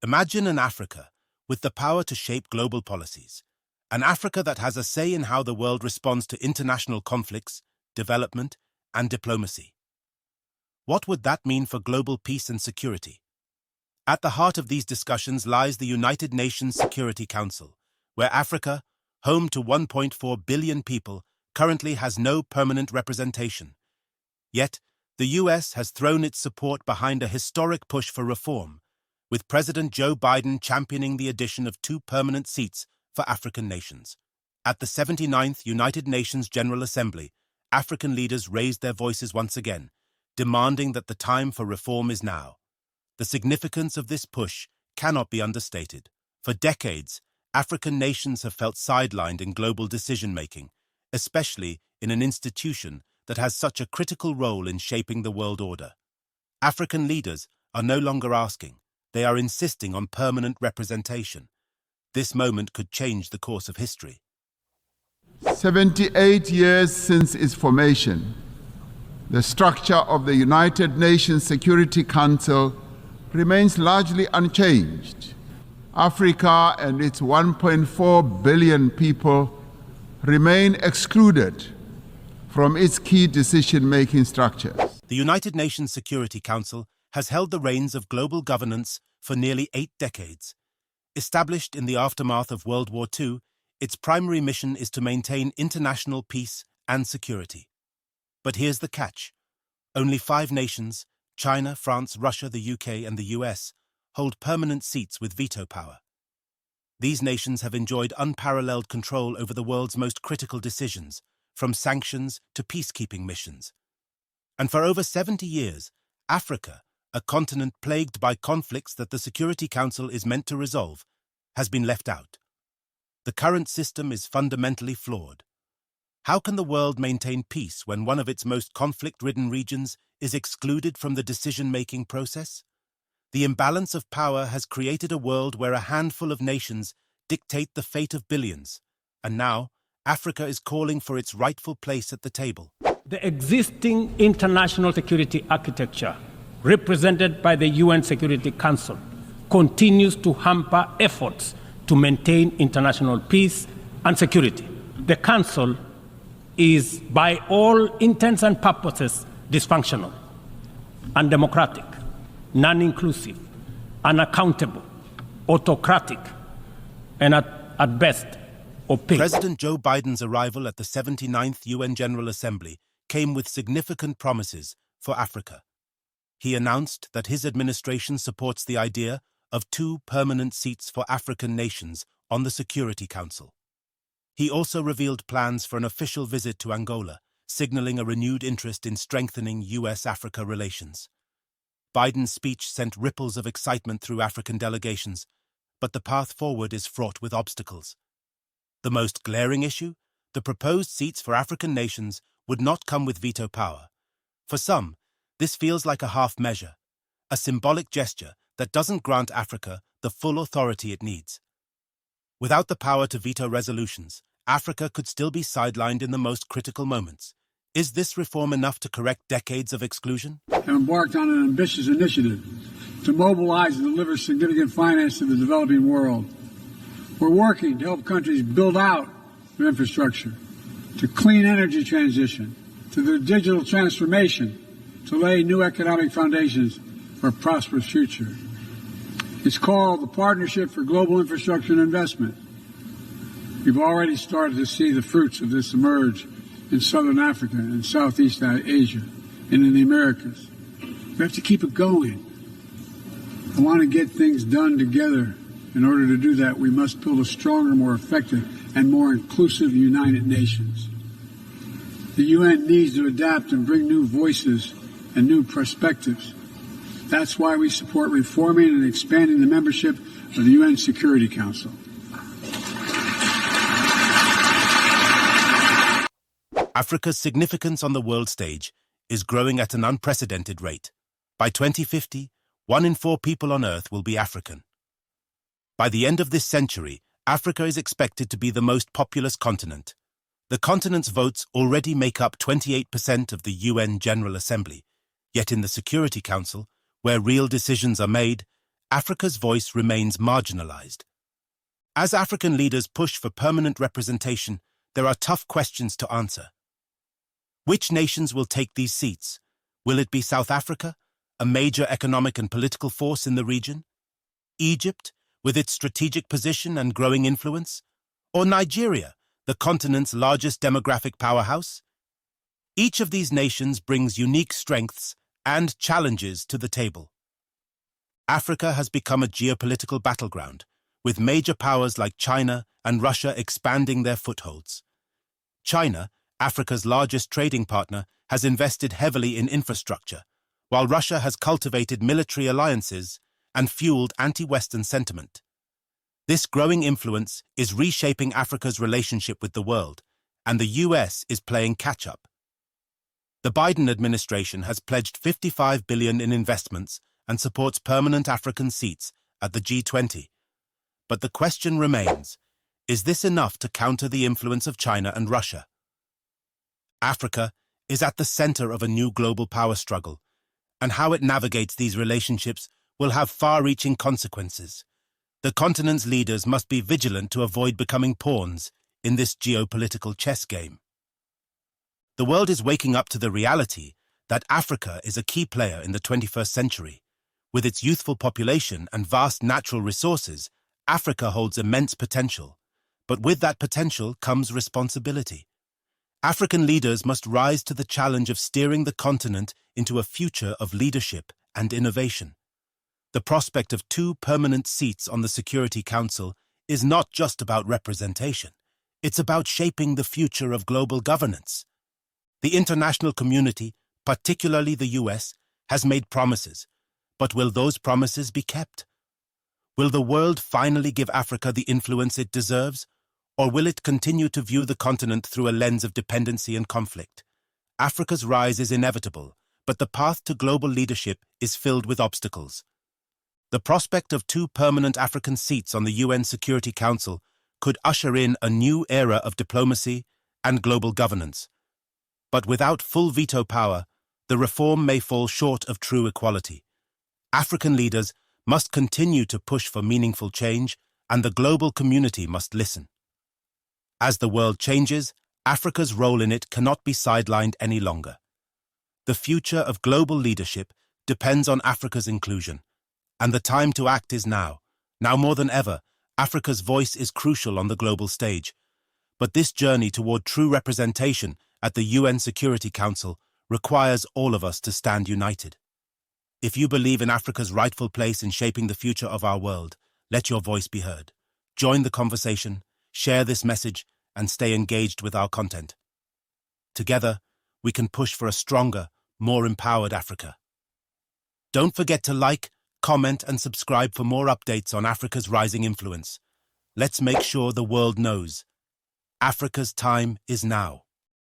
Imagine an Africa with the power to shape global policies, an Africa that has a say in how the world responds to international conflicts, development, and diplomacy. What would that mean for global peace and security? At the heart of these discussions lies the United Nations Security Council, where Africa, home to 1.4 billion people, currently has no permanent representation. Yet, the U.S. has thrown its support behind a historic push for reform, with President Joe Biden championing the addition of 2 permanent seats for African nations. At the 79th United Nations General Assembly, African leaders raised their voices once again, demanding that the time for reform is now. The significance of this push cannot be understated. For decades, African nations have felt sidelined in global decision-making, especially in an institution that has such a critical role in shaping the world order. African leaders are no longer asking, they are insisting on permanent representation. This moment could change the course of history. 78 years since its formation, the structure of the United Nations Security Council remains largely unchanged. Africa and its 1.4 billion people remain excluded from its key decision-making structures. The United Nations Security Council has held the reins of global governance for nearly 8 decades. Established in the aftermath of World War II, its primary mission is to maintain international peace and security. But here's the catch. Only 5 nations, China, France, Russia, the UK, and the US, hold permanent seats with veto power. These nations have enjoyed unparalleled control over the world's most critical decisions, from sanctions to peacekeeping missions. And for over 70 years, Africa, a continent plagued by conflicts that the Security Council is meant to resolve, has been left out. The current system is fundamentally flawed. How can the world maintain peace when one of its most conflict-ridden regions is excluded from the decision-making process? The imbalance of power has created a world where a handful of nations dictate the fate of billions, and now Africa is calling for its rightful place at the table. The existing international security architecture, represented by the UN Security Council, continues to hamper efforts to maintain international peace and security. The Council is, by all intents and purposes, dysfunctional, undemocratic, non-inclusive, unaccountable, autocratic, and at best, opaque. President Joe Biden's arrival at the 79th UN General Assembly came with significant promises for Africa. He announced that his administration supports the idea of 2 permanent seats for African nations on the Security Council. He also revealed plans for an official visit to Angola, signaling a renewed interest in strengthening U.S. Africa relations. Biden's speech sent ripples of excitement through African delegations, but the path forward is fraught with obstacles. The most glaring issue? The proposed seats for African nations would not come with veto power. For some, this feels like a half measure, a symbolic gesture that doesn't grant Africa the full authority it needs. Without the power to veto resolutions, Africa could still be sidelined in the most critical moments. Is this reform enough to correct decades of exclusion? Have embarked on an ambitious initiative to mobilize and deliver significant finance to the developing world. We're working to help countries build out their infrastructure, to clean energy transition, to the digital transformation, to lay new economic foundations for a prosperous future. It's called the Partnership for Global Infrastructure and Investment. We've already started to see the fruits of this emerge in Southern Africa and Southeast Asia and in the Americas. We have to keep it going. I want to get things done together. In order to do that, we must build a stronger, more effective, and more inclusive United Nations. The UN needs to adapt and bring new voices and new perspectives. That's why we support reforming and expanding the membership of the UN Security Council. Africa's significance on the world stage is growing at an unprecedented rate. By 2050, 1 in 4 people on Earth will be African. By the end of this century, Africa is expected to be the most populous continent. The continent's votes already make up 28% of the UN General Assembly, yet in the Security Council, where real decisions are made, Africa's voice remains marginalized. As African leaders push for permanent representation, there are tough questions to answer. Which nations will take these seats? Will it be South Africa, a major economic and political force in the region? Egypt, with its strategic position and growing influence? Or Nigeria, the continent's largest demographic powerhouse? Each of these nations brings unique strengths and challenges to the table. Africa has become a geopolitical battleground, with major powers like China and Russia expanding their footholds. China, Africa's largest trading partner, has invested heavily in infrastructure, while Russia has cultivated military alliances and fueled anti-Western sentiment. This growing influence is reshaping Africa's relationship with the world, and the U.S. is playing catch-up. The Biden administration has pledged $55 billion in investments and supports permanent African seats at the G20. But the question remains, is this enough to counter the influence of China and Russia? Africa is at the center of a new global power struggle, and how it navigates these relationships will have far-reaching consequences. The continent's leaders must be vigilant to avoid becoming pawns in this geopolitical chess game. The world is waking up to the reality that Africa is a key player in the 21st century. With its youthful population and vast natural resources, Africa holds immense potential. But with that potential comes responsibility. African leaders must rise to the challenge of steering the continent into a future of leadership and innovation. The prospect of 2 permanent seats on the Security Council is not just about representation. It's about shaping the future of global governance. The international community, particularly the U.S., has made promises. But will those promises be kept? Will the world finally give Africa the influence it deserves? Or will it continue to view the continent through a lens of dependency and conflict? Africa's rise is inevitable, but the path to global leadership is filled with obstacles. The prospect of 2 permanent African seats on the UN Security Council could usher in a new era of diplomacy and global governance. But without full veto power, the reform may fall short of true equality. African leaders must continue to push for meaningful change, and the global community must listen. As the world changes, Africa's role in it cannot be sidelined any longer. The future of global leadership depends on Africa's inclusion, and the time to act is now. Now more than ever, Africa's voice is crucial on the global stage. But this journey toward true representation at the UN Security Council requires all of us to stand united. If you believe in Africa's rightful place in shaping the future of our world, let your voice be heard. Join the conversation, share this message, and stay engaged with our content. Together, we can push for a stronger, more empowered Africa. Don't forget to like, comment, and subscribe for more updates on Africa's rising influence. Let's make sure the world knows. Africa's time is now.